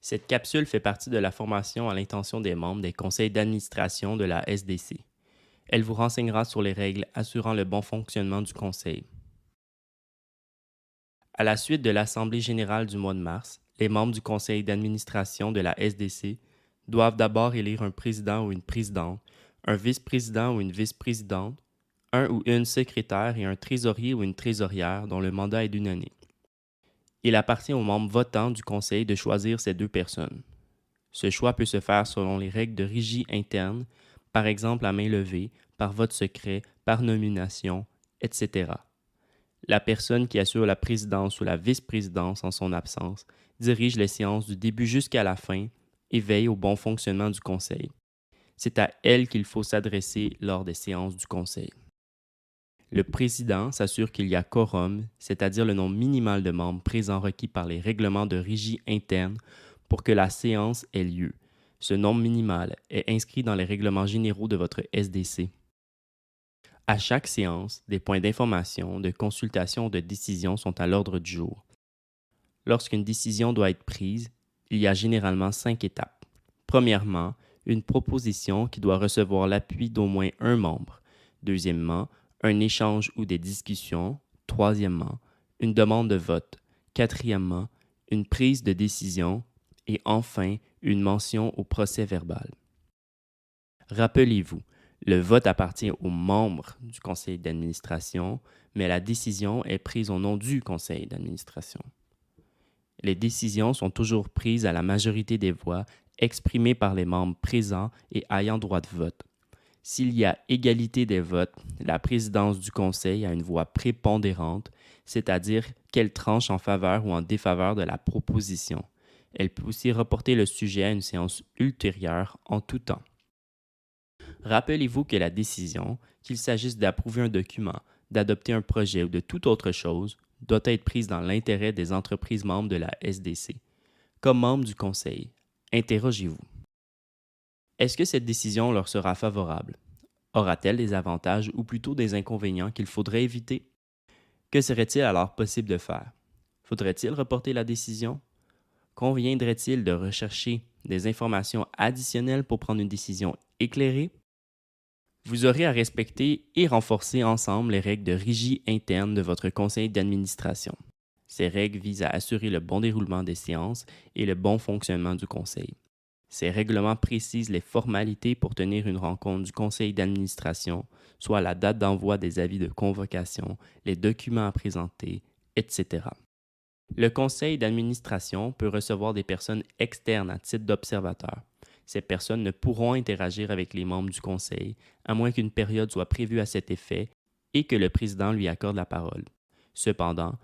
Cette capsule fait partie de la formation à l'intention des membres des conseils d'administration de la SDC. Elle vous renseignera sur les règles assurant le bon fonctionnement du conseil. À la suite de l'Assemblée générale du mois de mars, les membres du conseil d'administration de la SDC doivent d'abord élire un président ou une présidente, un vice-président ou une vice-présidente, un ou une secrétaire et un trésorier ou une trésorière dont le mandat est d'une année. Il appartient aux membres votants du conseil de choisir ces deux personnes. Ce choix peut se faire selon les règles de régie interne, par exemple à main levée, par vote secret, par nomination, etc. La personne qui assure la présidence ou la vice-présidence en son absence dirige les séances du début jusqu'à la fin et veille au bon fonctionnement du conseil. C'est à elle qu'il faut s'adresser lors des séances du conseil. Le président s'assure qu'il y a quorum, c'est-à-dire le nombre minimal de membres présents requis par les règlements de régie interne pour que la séance ait lieu. Ce nombre minimal est inscrit dans les règlements généraux de votre SDC. À chaque séance, des points d'information, de consultation ou de décision sont à l'ordre du jour. Lorsqu'une décision doit être prise, il y a généralement 5 étapes. Premièrement, une proposition qui doit recevoir l'appui d'au moins un membre. Deuxièmement, un échange ou des discussions. Troisièmement, une demande de vote. Quatrièmement, une prise de décision. Et enfin, une mention au procès-verbal. Rappelez-vous, le vote appartient aux membres du conseil d'administration, mais la décision est prise au nom du conseil d'administration. Les décisions sont toujours prises à la majorité des voix exprimées par les membres présents et ayant droit de vote. S'il y a égalité des votes, la présidence du conseil a une voix prépondérante, c'est-à-dire qu'elle tranche en faveur ou en défaveur de la proposition. Elle peut aussi reporter le sujet à une séance ultérieure en tout temps. Rappelez-vous que la décision, qu'il s'agisse d'approuver un document, d'adopter un projet ou de toute autre chose, doit être prise dans l'intérêt des entreprises membres de la SDC. Comme membre du conseil, interrogez-vous. Est-ce que cette décision leur sera favorable? Aura-t-elle des avantages ou plutôt des inconvénients qu'il faudrait éviter? Que serait-il alors possible de faire? Faudrait-il reporter la décision? Conviendrait-il de rechercher des informations additionnelles pour prendre une décision éclairée? Vous aurez à respecter et renforcer ensemble les règles de régie interne de votre conseil d'administration. Ces règles visent à assurer le bon déroulement des séances et le bon fonctionnement du conseil. Ces règlements précisent les formalités pour tenir une rencontre du conseil d'administration, soit la date d'envoi des avis de convocation, les documents à présenter, etc. Le conseil d'administration peut recevoir des personnes externes à titre d'observateurs. Ces personnes ne pourront interagir avec les membres du conseil, à moins qu'une période soit prévue à cet effet et que le président lui accorde la parole. Cependant,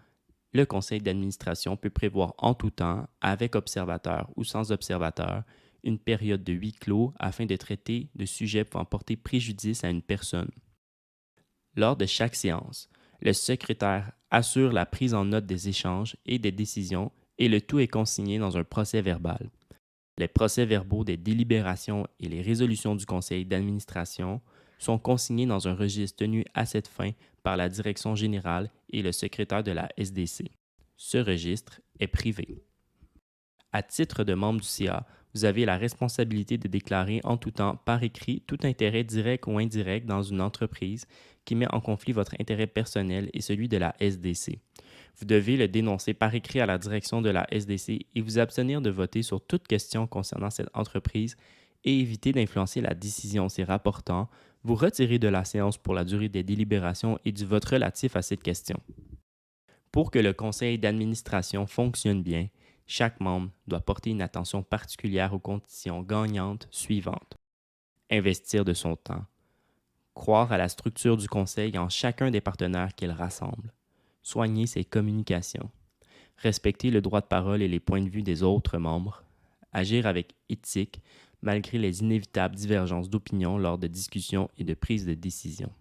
le conseil d'administration peut prévoir en tout temps, avec observateur ou sans observateur, une période de huis clos afin de traiter de sujets pouvant porter préjudice à une personne. Lors de chaque séance, le secrétaire assure la prise en note des échanges et des décisions et le tout est consigné dans un procès-verbal. Les procès-verbaux des délibérations et les résolutions du conseil d'administration sont consignés dans un registre tenu à cette fin par la direction générale et le secrétaire de la SDC. Ce registre est privé. À titre de membre du CA, vous avez la responsabilité de déclarer en tout temps par écrit tout intérêt direct ou indirect dans une entreprise qui met en conflit votre intérêt personnel et celui de la SDC. Vous devez le dénoncer par écrit à la direction de la SDC et vous abstenir de voter sur toute question concernant cette entreprise et éviter d'influencer la décision s'y rapportant, vous retirer de la séance pour la durée des délibérations et du vote relatif à cette question. Pour que le conseil d'administration fonctionne bien, chaque membre doit porter une attention particulière aux conditions gagnantes suivantes. Investir de son temps. Croire à la structure du conseil en chacun des partenaires qu'il rassemble. Soigner ses communications. Respecter le droit de parole et les points de vue des autres membres. Agir avec éthique malgré les inévitables divergences d'opinion lors de discussions et de prises de décision.